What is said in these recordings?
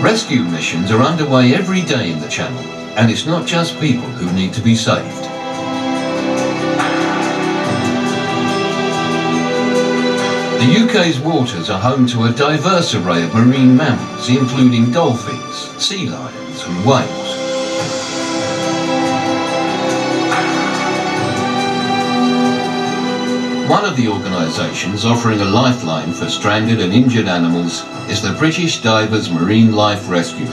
Rescue missions are underway every day in the Channel, and it's not just people who need to be saved. The UK's waters are home to a diverse array of marine mammals, including dolphins, sea lions and whales. One of the organisations offering a lifeline for stranded and injured animals is the British Divers Marine Life Rescue.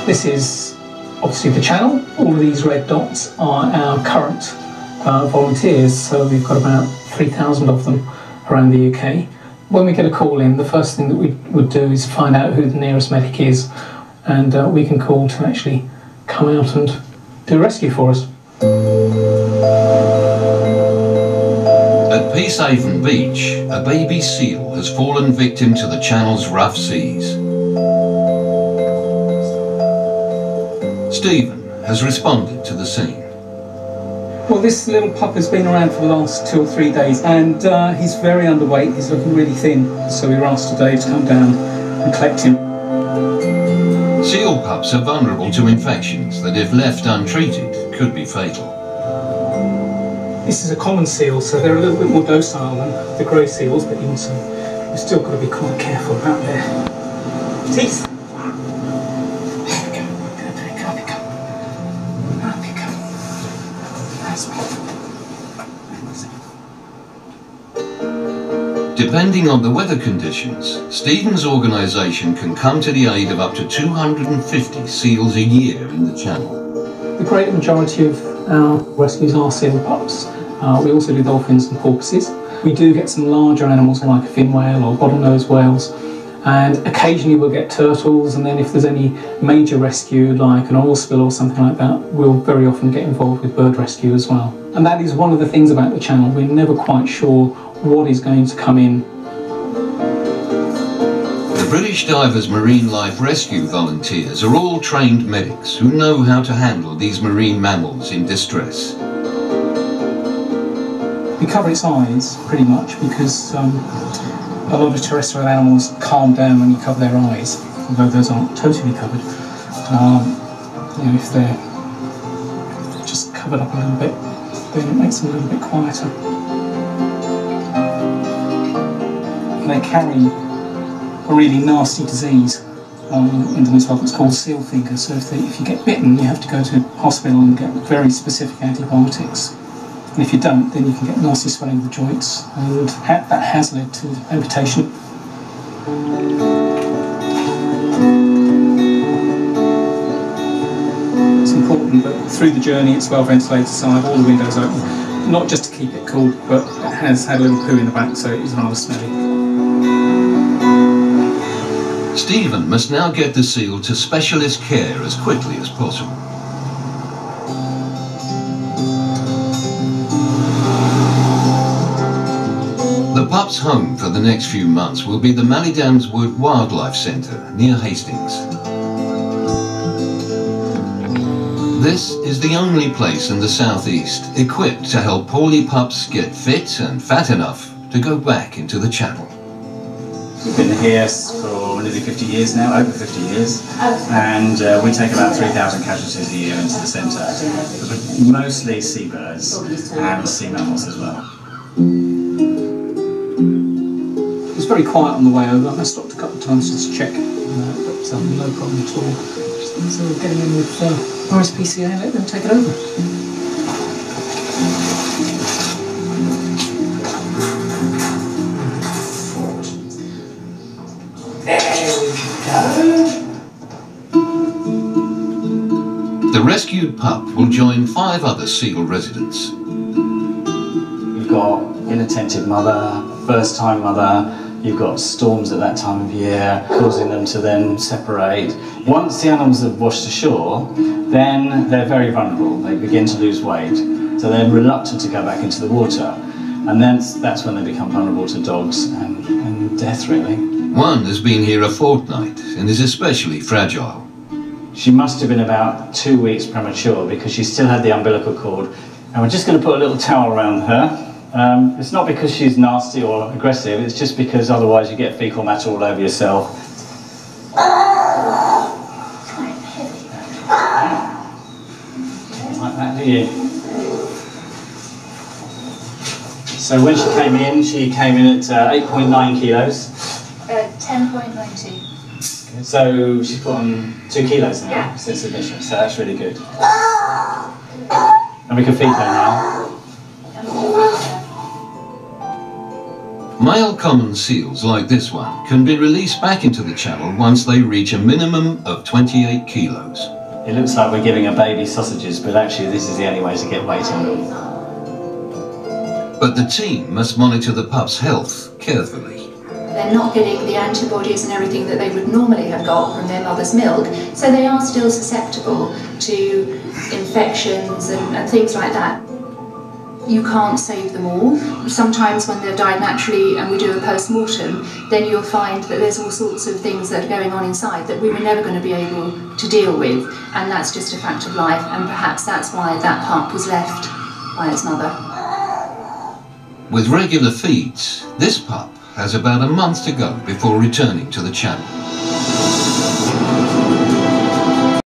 This is obviously the Channel. All of these red dots are our current volunteers, so we've got about 3,000 of them around the UK. When we get a call in, the first thing that we would do is find out who the nearest medic is, and we can call to actually come out and do a rescue for us. At Peacehaven Beach, a baby seal has fallen victim to the Channel's rough seas. Stephen has responded to the scene. Well, this little pup has been around for the last 2 or 3 days, and he's very underweight. He's looking really thin, so we were asked today to come down and collect him. Seal pups are vulnerable to infections that, if left untreated, could be fatal. This is a common seal, so they're a little bit more docile than the grey seals, but also we've still got to be quite careful about their teeth. Depending on the weather conditions, Stephen's organisation can come to the aid of up to 250 seals a year in the Channel. The great majority of our rescues are seal pups. We also do dolphins and porpoises. We do get some larger animals like a fin whale or bottlenose whales, and occasionally we'll get turtles, and then if there's any major rescue like an oil spill or something like that, we'll very often get involved with bird rescue as well. And that is one of the things about the Channel, we're never quite sure what is going to come in. The British Divers Marine Life Rescue volunteers are all trained medics who know how to handle these marine mammals in distress. We cover its eyes pretty much because a lot of terrestrial animals calm down when you cover their eyes, although those aren't totally covered. You know, if they're just covered up a little bit, then it makes them a little bit quieter. They carry a really nasty disease in them as well. It's called seal fever. So if you get bitten, you have to go to hospital and get very specific antibiotics. And if you don't, then you can get nasty swelling of the joints, and that has led to amputation. It's important that through the journey it's well ventilated, so I have all the windows open, not just to keep it cool, but it has had a little poo in the back, so it is rather smelly. Stephen must now get the seal to specialist care as quickly as possible. The pup's home for the next few months will be the Mallydam's Wood Wildlife Centre near Hastings. This is the only place in the southeast equipped to help poorly pups get fit and fat enough to go back into the Channel. We've been here for nearly 50 years now, over 50 years, and we take about 3,000 casualties a year into the centre, but mostly seabirds and sea mammals as well. It was very quiet on the way over. I stopped a couple of times just to check, but no problem at all. So we're getting in with RSPCA and let them take it over. The rescued pup will join 5 other seal residents. You've got inattentive mother, first-time mother, you've got storms at that time of year, causing them to then separate. Once the animals have washed ashore, then they're very vulnerable. They begin to lose weight, so they're reluctant to go back into the water. And then that's when they become vulnerable to dogs and death, really. One has been here a fortnight and is especially fragile. She must have been about 2 weeks premature because she still had the umbilical cord. And we're just going to put a little towel around her. It's not because she's nasty or aggressive, it's just because otherwise you get fecal matter all over yourself. at you. So when she came in at 8.9 kilos. 10.90. So she's put on 2 kilos now, Yeah, since admission, so that's really good. And we can feed her now. Male common seals like this one can be released back into the channel once they reach a minimum of 28 kilos. It looks like we're giving a baby sausages, but actually this is the only way to get weight on them. But the team must monitor the pup's health carefully. They're not getting the antibodies and everything that they would normally have got from their mother's milk, so they are still susceptible to infections and things like that. You can't save them all. Sometimes when they're died naturally and we do a post-mortem, then you'll find that there's all sorts of things that are going on inside that we were never going to be able to deal with, and that's just a fact of life, and perhaps that's why that pup was left by its mother. With regular feeds, this pup has about a month to go before returning to the channel.